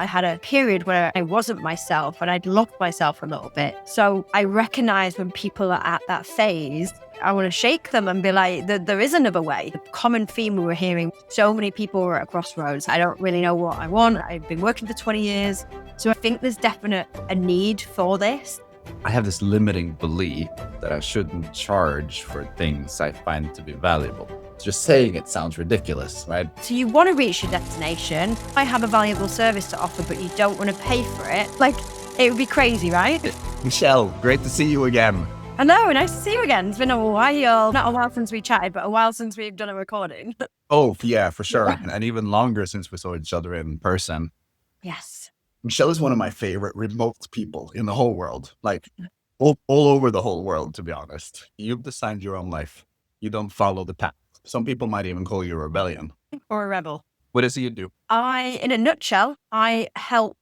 I had a period where I wasn't myself and I'd lost myself a little bit. So I recognize when people are at that phase, I want to shake them and be like, there is another way. The common theme we were hearing, so many people were at a crossroads. I don't really know what I want. I've been working for 20 years. So I think there's definite a need for this. I have this limiting belief that I shouldn't charge for things I find to be valuable. Just saying it sounds ridiculous, right? So you want to reach your destination. I have a valuable service to offer, but you don't want to pay for it. Like, it would be crazy, right? Michelle, great to see you again. Hello, nice to see you again. It's been a while. Not a while since we chatted, but a while since we've done a recording. Oh, yeah, for sure. And even longer since we saw each other in person. Yes. Michelle is one of my favorite remote people in the whole world. Like, all over the whole world, to be honest. You've designed your own life. You don't follow the path. Some people might even call you a rebellion. Or a rebel. What is it you do? In a nutshell, I help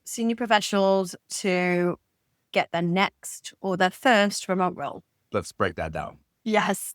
senior professionals to get their next or their first remote role. Let's break that down. Yes.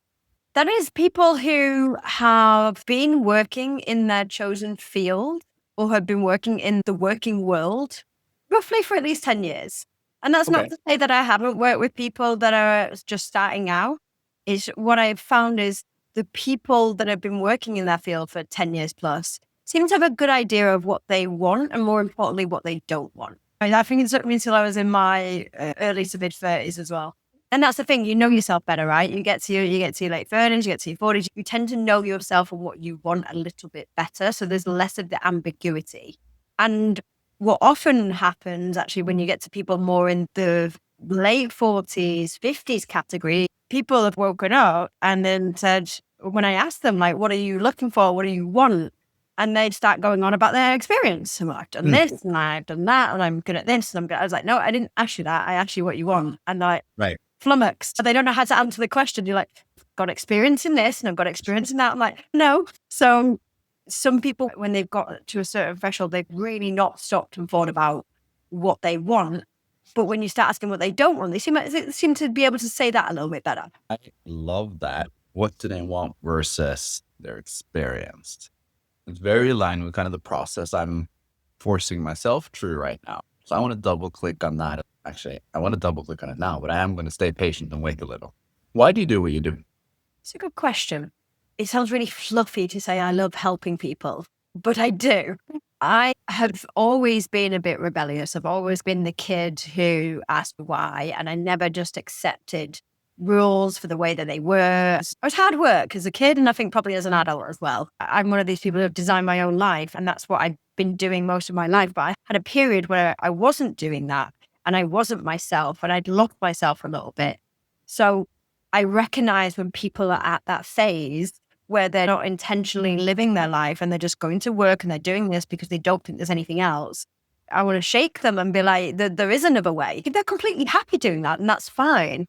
That is people who have been working in their chosen field or have been working in the working world roughly for at least 10 years. And that's not to say that I haven't worked with people that are just starting out. Is what I've found is the people that have been working in that field for 10 years plus seem to have a good idea of what they want and, more importantly, what they don't want. I think it took me until I was in my early to mid 30s as well. And that's the thing, you know yourself better, right? You get to your late 30s, you get to your 40s, you tend to know yourself and what you want a little bit better. So there's less of the ambiguity. And what often happens actually when you get to people more in the late 40s, 50s category, people have woken up and then said, when I ask them, like, what are you looking for? What do you want? And they'd start going on about their experience. So I've done this and I've done that and I'm good at this. And I was like, no, I didn't ask you that. I asked you what you want. And they're like, flummoxed. They don't know how to answer the question. You're like, got experience in this and I've got experience in that. I'm like, no. So some people, when they've got to a certain threshold, they've really not stopped and thought about what they want. But when you start asking what they don't want, they seem to be able to say that a little bit better. I love that. What do they want versus their experience? It's very aligned with kind of the process I'm forcing myself through right now. So I want to double click on that. Actually, I want to double click on it now, but I am going to stay patient and wait a little. Why do you do what you do? It's a good question. It sounds really fluffy to say I love helping people, but I do. I have always been a bit rebellious. I've always been the kid who asked why, and I never just accepted rules for the way that they were. I was hard work as a kid, and I think probably as an adult as well. I'm one of these people who have designed my own life, and that's what I've been doing most of my life. But I had a period where I wasn't doing that, and I wasn't myself, and I'd lost myself a little bit. So I recognize when people are at that phase where they're not intentionally living their life and they're just going to work and they're doing this because they don't think there's anything else. I want to shake them and be like, there is another way. They're completely happy doing that, and that's fine.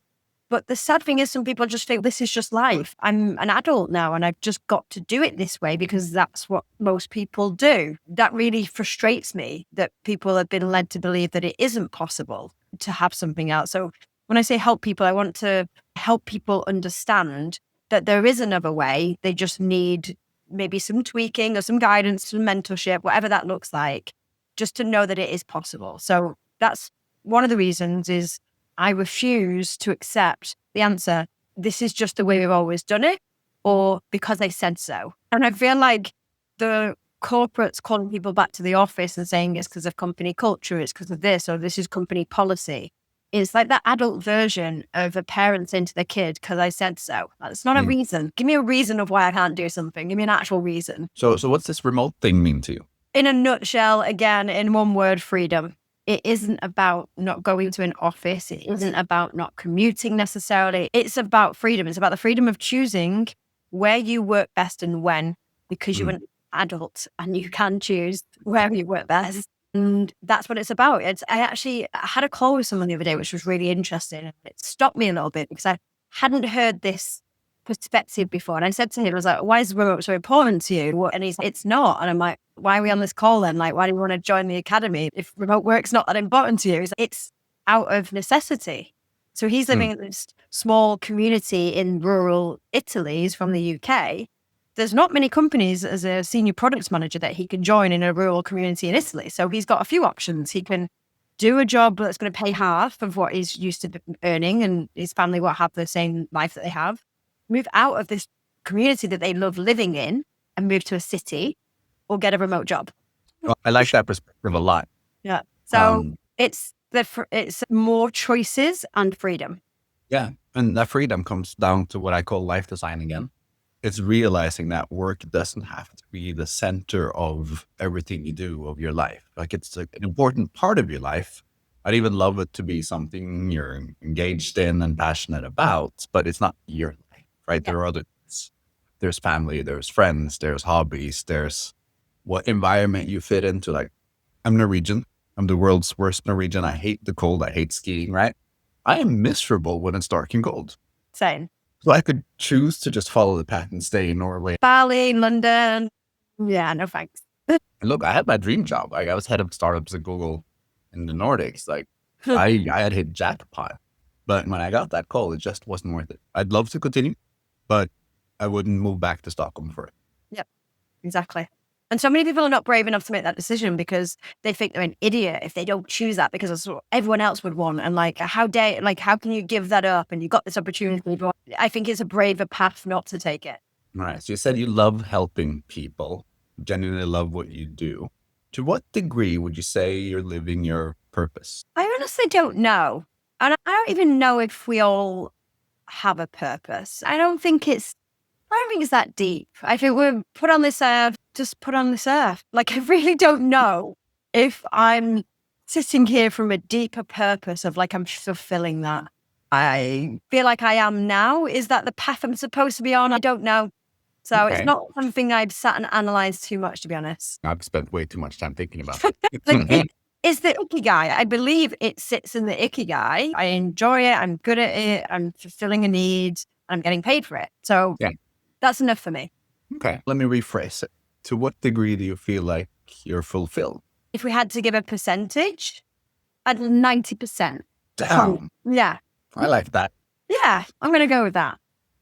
But the sad thing is some people just think this is just life. I'm an adult now and I've just got to do it this way because that's what most people do. That really frustrates me that people have been led to believe that it isn't possible to have something else. So when I say help people, I want to help people understand that there is another way. They just need maybe some tweaking or some guidance, some mentorship, whatever that looks like, just to know that it is possible. So that's one of the reasons is I refuse to accept the answer, this is just the way we've always done it, or because they said so. And I feel like the corporates calling people back to the office and saying it's because of company culture, it's because of this, or this is company policy. It's like that adult version of a parent saying to their kid, because I said so. That's not a reason. Give me a reason of why I can't do something. Give me an actual reason. So what's this remote thing mean to you? In a nutshell, again, in one word, freedom. It isn't about not going to an office. It isn't about not commuting necessarily. It's about freedom. It's about the freedom of choosing where you work best and when, because you're an adult and you can choose where you work best. And that's what it's about. I had a call with someone the other day, which was really interesting. And it stopped me a little bit because I hadn't heard this perspective before. And I said to him, I was like, why is remote so important to you? And he's like, it's not. And I'm like, why are we on this call then? Like, why do you want to join the academy if remote work's not that important to you? He's like, it's out of necessity. So he's living in this small community in rural Italy. He's from the UK. there's not many companies as a senior products manager that he can join in a rural community in Italy. So he's got a few options. He can do a job that's going to pay half of what he's used to earning, and his family will have the same life that they have. Move out of this community that they love living in and move to a city, or get a remote job. Well, I like that perspective a lot. Yeah. So it's more choices and freedom. Yeah. And that freedom comes down to what I call life design again. It's realizing that work doesn't have to be the center of everything you do of your life. Like it's an important part of your life. I'd even love it to be something you're engaged in and passionate about, but it's not your life, right? Yeah. There are other things. There's family, there's friends, there's hobbies, there's what environment you fit into. Like I'm Norwegian. I'm the world's worst Norwegian. I hate the cold. I hate skiing, right? I am miserable when it's dark and cold. Same. So I could choose to just follow the path and stay in Norway. Bali, London. Yeah, no thanks. And look, I had my dream job. Like I was head of startups at Google in the Nordics. Like I had hit jackpot. But when I got that call, it just wasn't worth it. I'd love to continue, but I wouldn't move back to Stockholm for it. Yep, exactly. And so many people are not brave enough to make that decision because they think they're an idiot if they don't choose that because that's what everyone else would want. And like, how can you give that up? And you got this opportunity, but I think it's a braver path not to take it. All right. So you said you love helping people, genuinely love what you do. To what degree would you say you're living your purpose? I honestly don't know. And I don't even know if we all have a purpose. I don't think it's that deep. I think we're put on this earth, just put on this earth. Like, I really don't know if I'm sitting here from a deeper purpose of like, I'm fulfilling that. I feel like I am now. Is that the path I'm supposed to be on? I don't know. So Okay. It's not something I've sat and analyzed too much, to be honest. I've spent way too much time thinking about it. Like, it's the ikigai. I believe it sits in the ikigai. I enjoy it. I'm good at it. I'm fulfilling a need. And I'm getting paid for it. So Yeah. That's enough for me. Okay. Let me rephrase it. To what degree do you feel like you're fulfilled? If we had to give a percentage, at 90%. Damn. Yeah. I like that. Yeah. I'm going to go with that.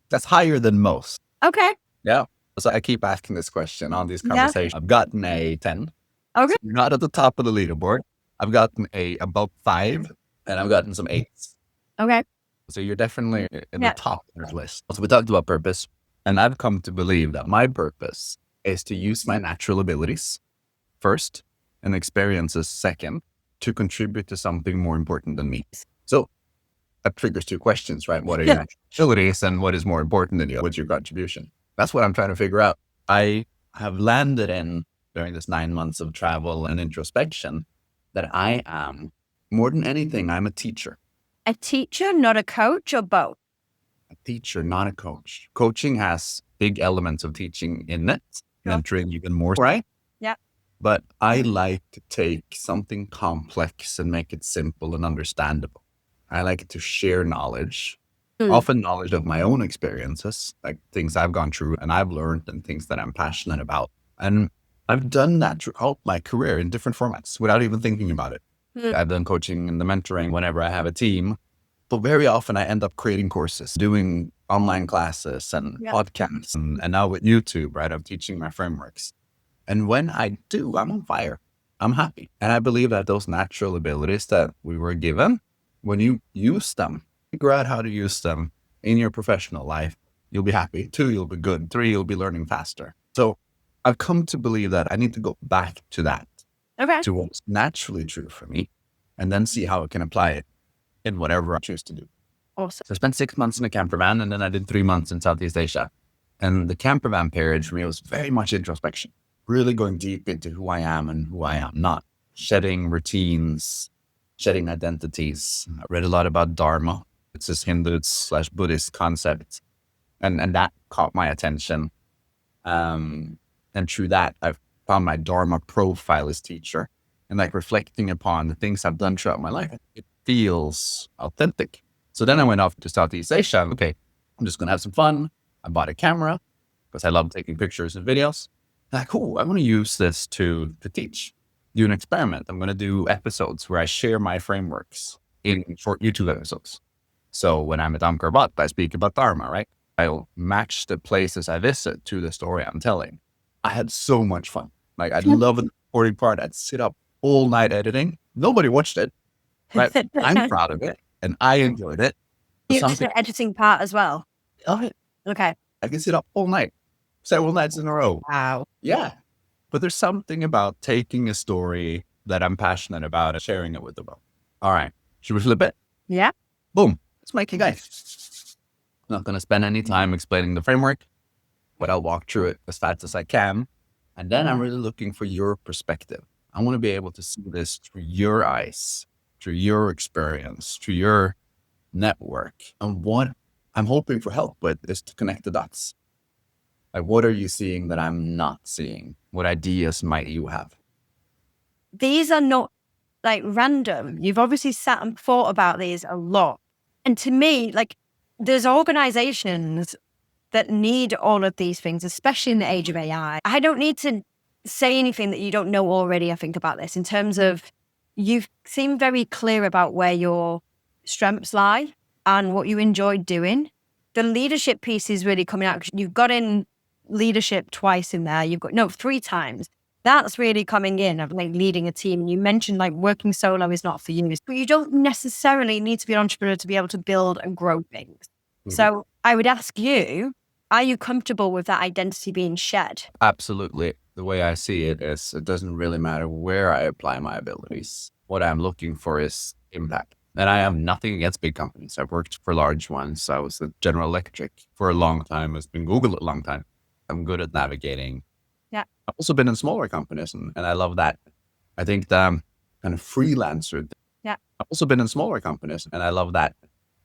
That's higher than most. Okay. Yeah. So I keep asking this question on these Yeah. conversations. I've gotten a 10. Okay. So you're not at the top of the leaderboard. I've gotten about 5 and I've gotten some 8s. Okay. So you're definitely in Yeah. the top of the list. So we talked about purpose, and I've come to believe that my purpose is to use my natural abilities first and experiences second to contribute to something more important than me. So that triggers 2 questions, right? What are your Yeah. natural abilities and what is more important than you? What's your contribution? That's what I'm trying to figure out. I have landed in during this 9 months of travel and introspection that I am, more than anything, I'm a teacher. A teacher, not a coach, or both? A teacher, not a coach. Coaching has big elements of teaching in it, Yeah. mentoring even more, right? Yeah. But I like to take something complex and make it simple and understandable. I like to share knowledge, often knowledge of my own experiences, like things I've gone through and I've learned and things that I'm passionate about. And I've done that throughout my career in different formats without even thinking about it. I've done coaching and the mentoring whenever I have a team, but very often I end up creating courses, doing online classes and Yeah. podcasts. And now with YouTube, right, I'm teaching my frameworks. And when I do, I'm on fire. I'm happy. And I believe that those natural abilities that we were given, when you use them, figure out how to use them in your professional life, you'll be happy. 2, you'll be good. 3, you'll be learning faster. So I've come to believe that I need to go back to that, Okay. to what's naturally true for me, and then see how I can apply it in whatever I choose to do. Awesome. So I spent 6 months in a camper van, and then I did 3 months in Southeast Asia. And the camper van period for me was very much introspection, really going deep into who I am and who I am not, shedding routines, shedding identities. I read a lot about Dharma. It's this Hindu/Buddhist concept. And that caught my attention. And through that, I've found my Dharma profile as teacher, and like reflecting upon the things I've done throughout my life, it feels authentic. So then I went off to Southeast Asia. Okay, I'm just going to have some fun. I bought a camera because I love taking pictures and videos. Like, cool, I want to use this to teach, do an experiment. I'm going to do episodes where I share my frameworks in short YouTube episodes. So when I'm at Amkarbat, I speak about Dharma, right? I'll match the places I visit to the story I'm telling. I had so much fun. Like, I love the recording part. I'd sit up all night editing. Nobody watched it, but I'm proud of it and I enjoyed it. You did Something the editing part as well. of it. Okay. I can sit up all night, several nights in a row. Wow. Yeah. But there's something about taking a story that I'm passionate about and sharing it with the world. All right. Should we flip it? Yeah. Boom. Let's make it, guys. I'm not going to spend any time explaining the framework, but I'll walk through it as fast as I can. And then I'm really looking for your perspective. I want to be able to see this through your eyes, through your experience, through your network. And what I'm hoping for help with is to connect the dots. Like, what are you seeing that I'm not seeing? What ideas might you have? These are not like random. You've obviously sat and thought about these a lot. And to me, like, there's organizations that need all of these things, especially in the age of AI. I don't need to say anything that you don't know already, I think, about this in terms of you seem very clear about where your strengths lie and what you enjoy doing. The leadership piece is really coming out because you've got in leadership twice in there. You've got, no, 3 times. That's really coming in of like leading a team. And you mentioned like working solo is not for you, but you don't necessarily need to be an entrepreneur to be able to build and grow things. Mm-hmm. So I would ask you, are you comfortable with that identity being shared? Absolutely. The way I see it is it doesn't really matter where I apply my abilities. What I'm looking for is impact. And I have nothing against big companies. I've worked for large ones. I was at General Electric for a long time. I've been Google a long time. I'm good at navigating. Yeah. I've also been in smaller companies and I love that. I think the kind of freelancer. Yeah. I've also been in smaller companies and I love that.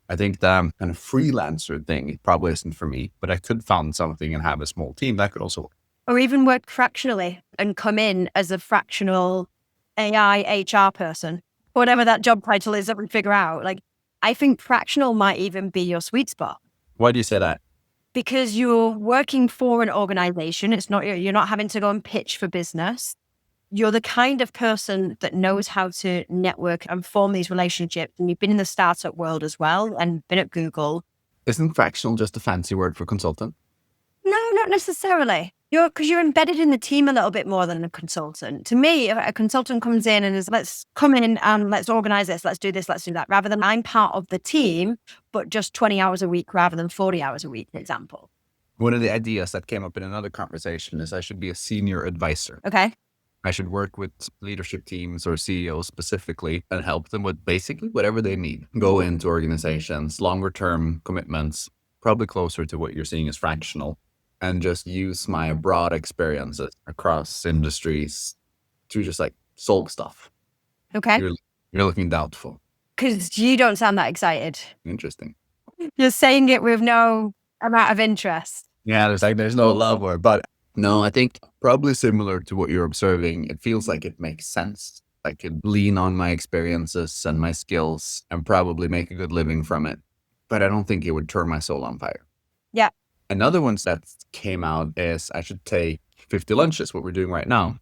I think the kind of freelancer thing probably isn't for me, but I could found something and have a small team that could also work. Or even work fractionally and come in as a fractional AI HR person, whatever that job title is that we figure out. Like, I think fractional might even be your sweet spot. Why do you say that? Because you're working for an organization. It's not, you're not having to go and pitch for business. You're the kind of person that knows how to network and form these relationships. And you've been in the startup world as well and been at Google. Isn't fractional just a fancy word for consultant? No, not necessarily. Because you're embedded in the team a little bit more than a consultant. To me, if a consultant comes in and is, let's come in and let's organize this, let's do that, rather than I'm part of the team, but just 20 hours a week rather than 40 hours a week, for example. One of the ideas that came up in another conversation is I should be a senior advisor. Okay. I should work with leadership teams or CEOs specifically and help them with basically whatever they need. Go into organizations, longer term commitments, probably closer to what you're seeing as fractional, and just use my broad experiences across industries to just like solve stuff. Okay. You're looking doubtful. Because you don't sound that excited. Interesting. You're saying it with no amount of interest. Yeah, there's no love or, but no, I think probably similar to what you're observing. It feels like it makes sense. I could lean on my experiences and my skills and probably make a good living from it. But I don't think it would turn my soul on fire. Yeah. Another one that came out is I should take 50 lunches, what we're doing right now,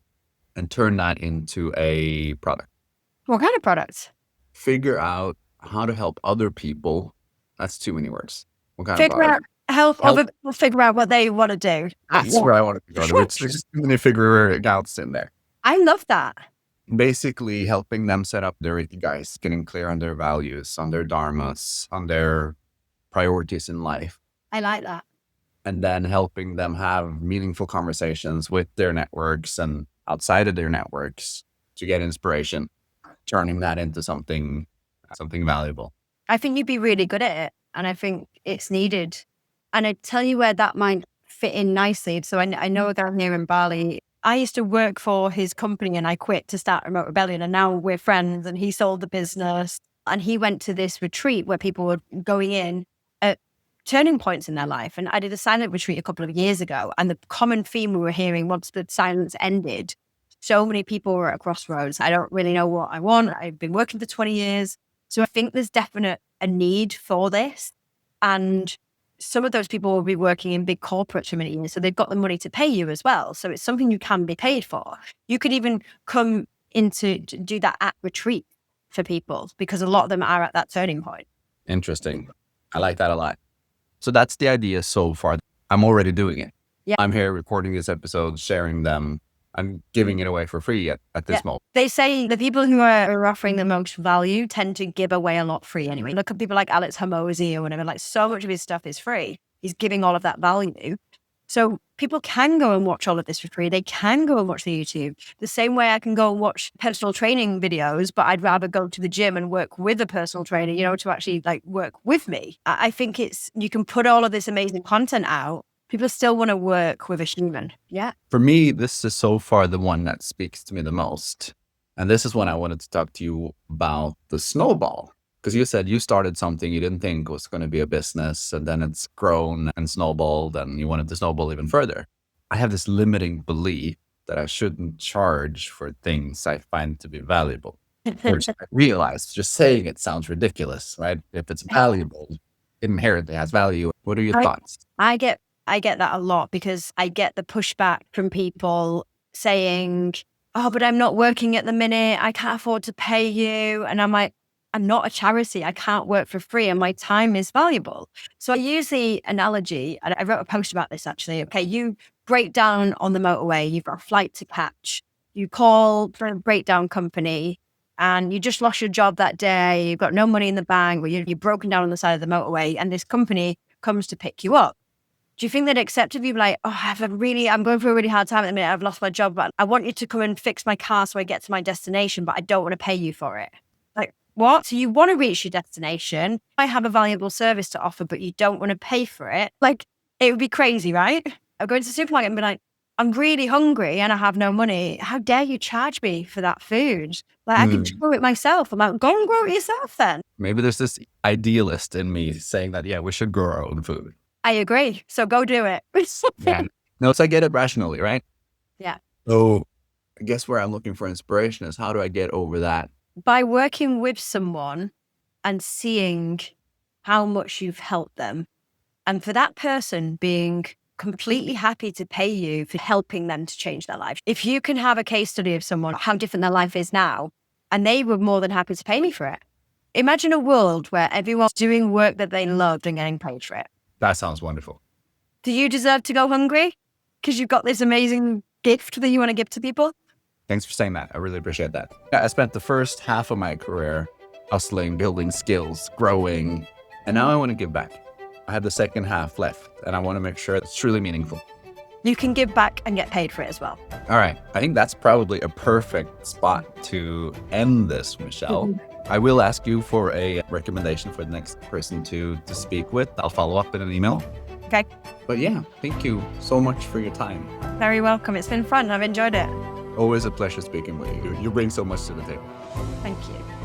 and turn that into a product. What kind of product? Figure out how to help other people. That's too many words. What kind of product? Help other people figure out what they want to do. That's where I want to go. There's just too many figure it outs in there. I love that. Basically helping them set up their ikigai, getting clear on their values, on their dharmas, on their priorities in life. I like that. And then helping them have meaningful conversations with their networks and outside of their networks to get inspiration, turning that into something valuable. I think you'd be really good at it. And I think it's needed. And I tell you where that might fit in nicely. So I know a guy here in Bali. I used to work for his company and I quit to start Remote Rebellion. And now we're friends and he sold the business. And he went to this retreat where people were going in at turning points in their life. And I did a silent retreat a couple of years ago. And the common theme we were hearing once the silence ended, so many people were at a crossroads. I don't really know what I want. I've been working for 20 years. So I think there's definite a need for this. And some of those people will be working in big corporates for many years. So they've got the money to pay you as well. So it's something you can be paid for. You could even come into to do that at retreat for people because a lot of them are at that turning point. Interesting. I like that a lot. So that's the idea so far. I'm already doing it. Yeah. I'm here recording this episode, sharing them. I'm giving it away for free at this moment. They say the people who are offering the most value tend to give away a lot free anyway. Look at people like Alex Hormozy or whatever, like so much of his stuff is free. He's giving all of that value. So people can go and watch all of this for free. They can go and watch the YouTube. The same way I can go and watch personal training videos, but I'd rather go to the gym and work with a personal trainer, you know, to actually like work with me. I think you can put all of this amazing content out. People still want to work with a human. Yeah. For me, this is so far the one that speaks to me the most. And this is when I wanted to talk to you about the snowball. Because you said you started something you didn't think was going to be a business, and then it's grown and snowballed, and you wanted to snowball even further. I have this limiting belief that I shouldn't charge for things I find to be valuable. Which I realize just saying it sounds ridiculous, right? If it's valuable, it inherently has value. What are your thoughts? I get that a lot because I get the pushback from people saying, oh, but I'm not working at the minute. I can't afford to pay you. And I'm like, I'm not a charity. I can't work for free and my time is valuable. So I use the analogy, and I wrote a post about this actually. Okay, you break down on the motorway, you've got a flight to catch. You call for a breakdown company and you just lost your job that day. You've got no money in the bank, or you're broken down on the side of the motorway, and this company comes to pick you up. Do you think they'd accept if you were like, oh, I'm going through a really hard time at the minute. I've lost my job, but I want you to come and fix my car so I get to my destination, but I don't want to pay you for it. Like, what? So you want to reach your destination. I have a valuable service to offer, but you don't want to pay for it. Like, it would be crazy, right? I'll go into the supermarket and be like, I'm really hungry and I have no money. How dare you charge me for that food? Like, I can grow it myself. I'm like, go and grow it yourself then. Maybe there's this idealist in me saying that, yeah, we should grow our own food. I agree. So go do it. Yeah. No, so I get it rationally, right? Yeah. So I guess where I'm looking for inspiration is, how do I get over that? By working with someone and seeing how much you've helped them, and for that person being completely happy to pay you for helping them to change their life. If you can have a case study of someone, how different their life is now, and they were more than happy to pay me for it. Imagine a world where everyone's doing work that they loved and getting paid for it. That sounds wonderful. Do you deserve to go hungry because you've got this amazing gift that you want to give to people? Thanks for saying that. I really appreciate that. I spent the first half of my career hustling, building skills, growing, and now I want to give back. I have the second half left, and I want to make sure it's truly meaningful. You can give back and get paid for it as well. All right. I think that's probably a perfect spot to end this, Michelle. I will ask you for a recommendation for the next person to speak with. I'll follow up in an email. Okay. But yeah, thank you so much for your time. Very welcome. It's been fun. I've enjoyed it. Always a pleasure speaking with you. You bring so much to the table. Thank you.